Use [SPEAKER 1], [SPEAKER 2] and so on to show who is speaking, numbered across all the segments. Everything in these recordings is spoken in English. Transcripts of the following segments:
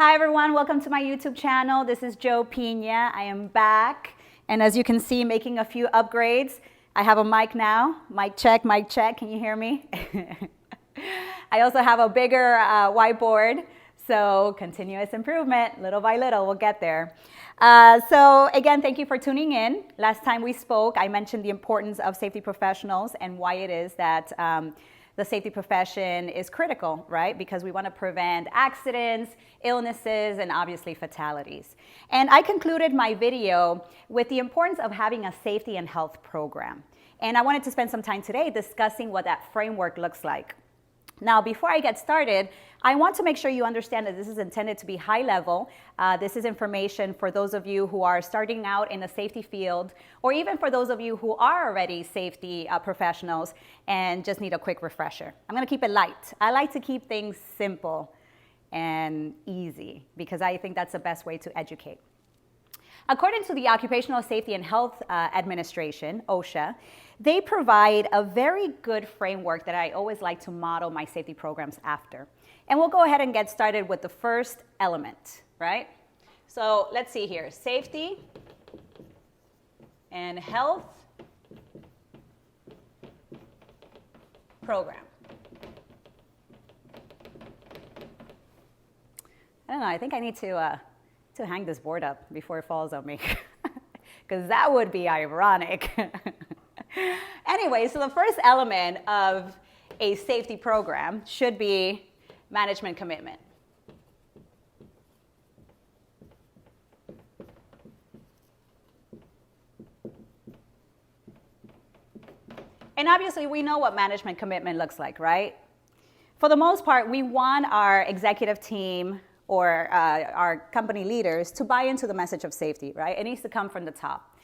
[SPEAKER 1] Hi everyone, welcome to my YouTube channel. This is Joe Pina. I am back, and as you can see, making a few upgrades. I have a mic now. Mic check, mic check. Can you hear me? I also have a bigger whiteboard, so continuous improvement, little by little, we'll get there. So again, thank you for tuning in. Last time we spoke, I mentioned the importance of safety professionals and why it is that the safety profession is critical, right? Because we want to prevent accidents, illnesses, and obviously fatalities. And I concluded my video with the importance of having a safety and health program. And I wanted to spend some time today discussing what that framework looks like. Now, before I get started, I want to make sure you understand that this is intended to be high level. This is information for those of you who are starting out in the safety field, or even for those of you who are already safety professionals and just need a quick refresher. I'm going to keep it light. I like to keep things simple and easy because I think that's the best way to educate. According to the Occupational Safety and Health Administration, OSHA, they provide a very good framework that I always like to model my safety programs after. And we'll go ahead and get started with the first element, right? So let's see here, safety and health program. I don't know, I think I need to hang this board up before it falls on me, because that would be ironic. Anyway, so the first element of a safety program should be management commitment. And obviously, we know what management commitment looks like, right? For the most part, we want our executive team or our company leaders to buy into the message of safety, right? It needs to come from the top.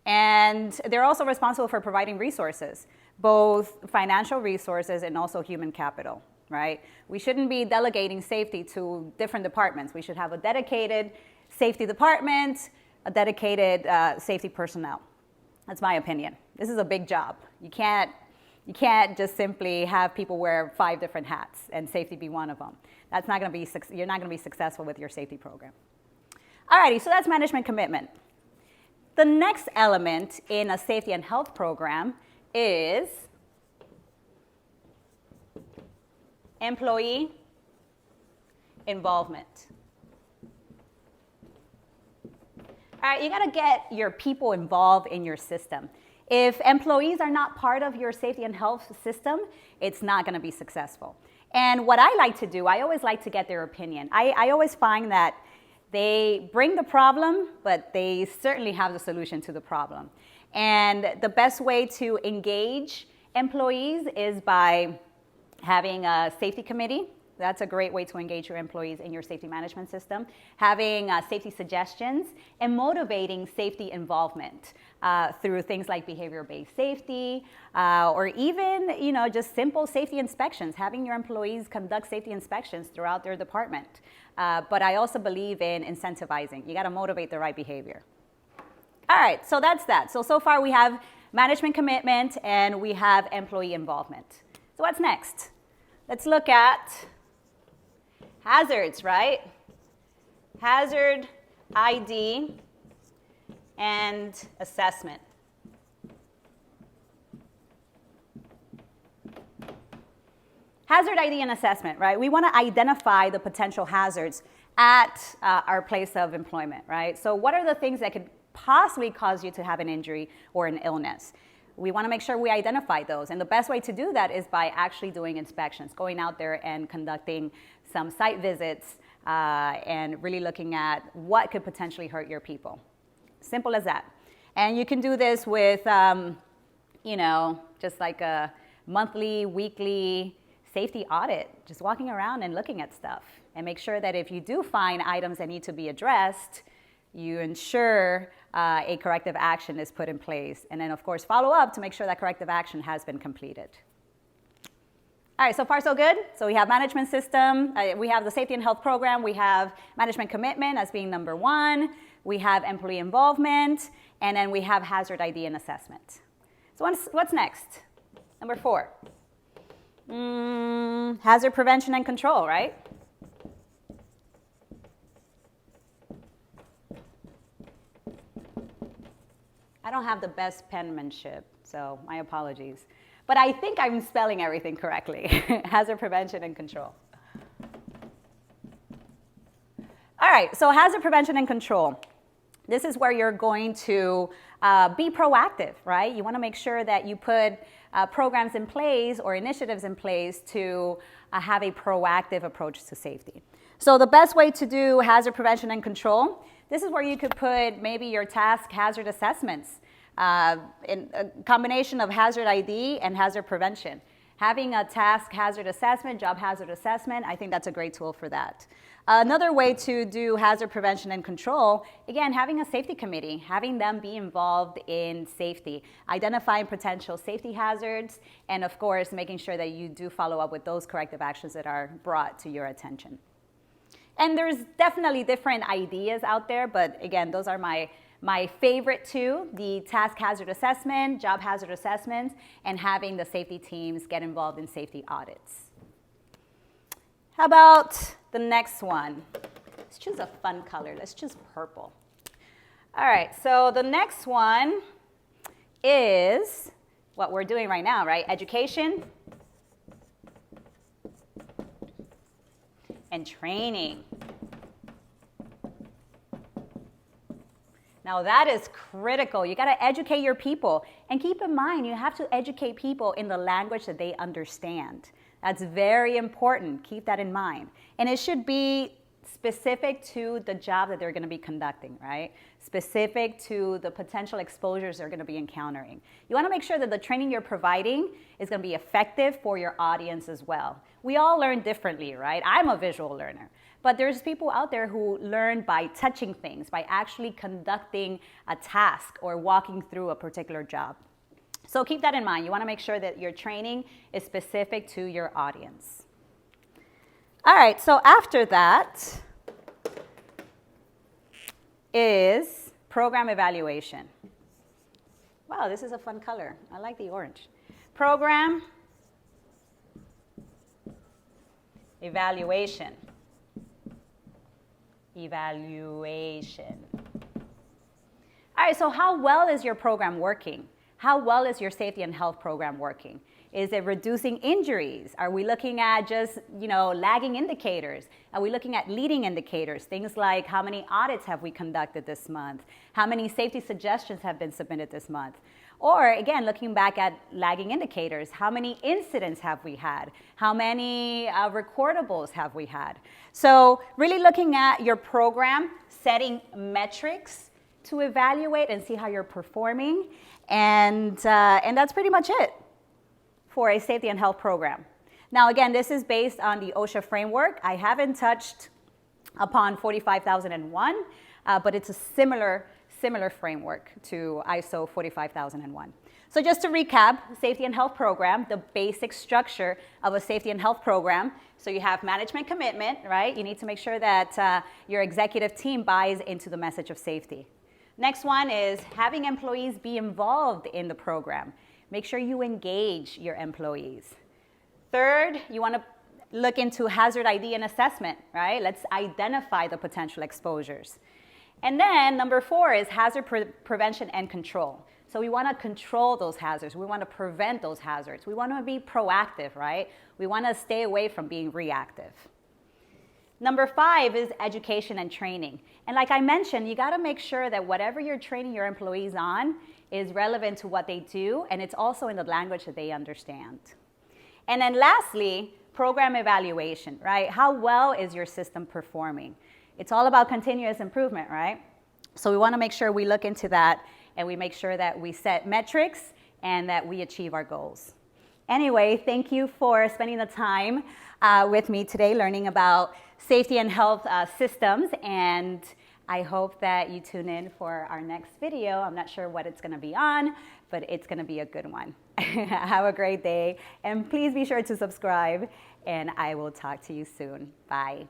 [SPEAKER 1] And they're also responsible for providing resources, both financial resources and also human capital, right? We shouldn't be delegating safety to different departments. We should have a dedicated safety department, a dedicated safety personnel. That's my opinion. This is a big job. You can't just simply have people wear 5 different hats and safety be one of them. That's not going to be, you're not going to be successful with your safety program. Alrighty, so that's management commitment. The next element in a safety and health program is employee involvement. All right, you got to get your people involved in your system. If employees are not part of your safety and health system, it's not going to be successful. And what I like to do, I always like to get their opinion. I always find that they bring the problem, but they certainly have the solution to the problem. And the best way to engage employees is by having a safety committee. That's a great way to engage your employees in your safety management system. Having safety suggestions and motivating safety involvement through things like behavior-based safety or even, just simple safety inspections. Having your employees conduct safety inspections throughout their department. But I also believe in incentivizing. You got to motivate the right behavior. All right, so that's that. So far we have management commitment and we have employee involvement. So what's next? Let's look at hazards, right? Hazard ID and assessment. Hazard ID and assessment, right? We want to identify the potential hazards at our place of employment, right? So what are the things that could possibly cause you to have an injury or an illness? We want to make sure we identify those. And the best way to do that is by actually doing inspections, going out there and conducting some site visits and really looking at what could potentially hurt your people. Simple as that. And you can do this with, just like a monthly, weekly safety audit, just walking around and looking at stuff. And make sure that if you do find items that need to be addressed, you ensure a corrective action is put in place. And then, of course, follow up to make sure that corrective action has been completed. All right, so far so good. So we have management system, we have the safety and health program, we have management commitment as being number 1, we have employee involvement, and then we have hazard ID and assessment. So what's next? Number 4. Hazard prevention and control, right? I don't have the best penmanship, so my apologies. But I think I'm spelling everything correctly. Hazard prevention and control. All right, so hazard prevention and control. This is where you're going to be proactive, right? You want to make sure that you put programs in place or initiatives in place to have a proactive approach to safety. So the best way to do hazard prevention and control, this is where you could put maybe your task hazard assessments in a combination of hazard ID and hazard prevention. Having a task hazard assessment, job hazard assessment, I think that's a great tool for that. Another way to do hazard prevention and control, again, having a safety committee, having them be involved in safety, identifying potential safety hazards, and of course, making sure that you do follow up with those corrective actions that are brought to your attention. And there's definitely different ideas out there, but again, those are my favorite two, the task hazard assessment, job hazard assessments, and having the safety teams get involved in safety audits. How about the next one? Let's choose a fun color. Let's choose purple. All right, so the next one is what we're doing right now, right? Education and training. Now that is critical. You got to educate your people. And keep in mind, you have to educate people in the language that they understand. That's very important. Keep that in mind. And it should be specific to the job that they're going to be conducting, right? Specific to the potential exposures they're going to be encountering. You want to make sure that the training you're providing is going to be effective for your audience as well. We all learn differently, right? I'm a visual learner. But there's people out there who learn by touching things, by actually conducting a task or walking through a particular job. So keep that in mind. You want to make sure that your training is specific to your audience. All right, so after that is program evaluation. Wow, this is a fun color. I like the orange. Program evaluation. Evaluation. All right, so how well is your program working? How well is your safety and health program working? Is it reducing injuries? Are we looking at just, lagging indicators? Are we looking at leading indicators? Things like how many audits have we conducted this month? How many safety suggestions have been submitted this month? Or again, looking back at lagging indicators, how many incidents have we had? How many recordables have we had? So really looking at your program, setting metrics to evaluate and see how you're performing. And that's pretty much it for a safety and health program. Now, again, this is based on the OSHA framework. I haven't touched upon 45001, but it's a similar framework to ISO 45001. So just to recap, safety and health program, the basic structure of a safety and health program. So you have management commitment, right? You need to make sure that your executive team buys into the message of safety. Next one is having employees be involved in the program. Make sure you engage your employees. Third, you want to look into hazard ID and assessment, right? Let's identify the potential exposures. And then number 4 is hazard prevention and control. So we want to control those hazards. We want to prevent those hazards. We want to be proactive, right? We want to stay away from being reactive. Number 5 is education and training. And like I mentioned, you got to make sure that whatever you're training your employees on is relevant to what they do, and it's also in the language that they understand. And then lastly, program evaluation, right? How well is your system performing? It's all about continuous improvement, right? So we want to make sure we look into that and we make sure that we set metrics and that we achieve our goals. Anyway, thank you for spending the time with me today learning about safety and health systems, and I hope that you tune in for our next video. I'm not sure what it's going to be on, but it's going to be a good one. Have a great day, and please be sure to subscribe, and I will talk to you soon. Bye.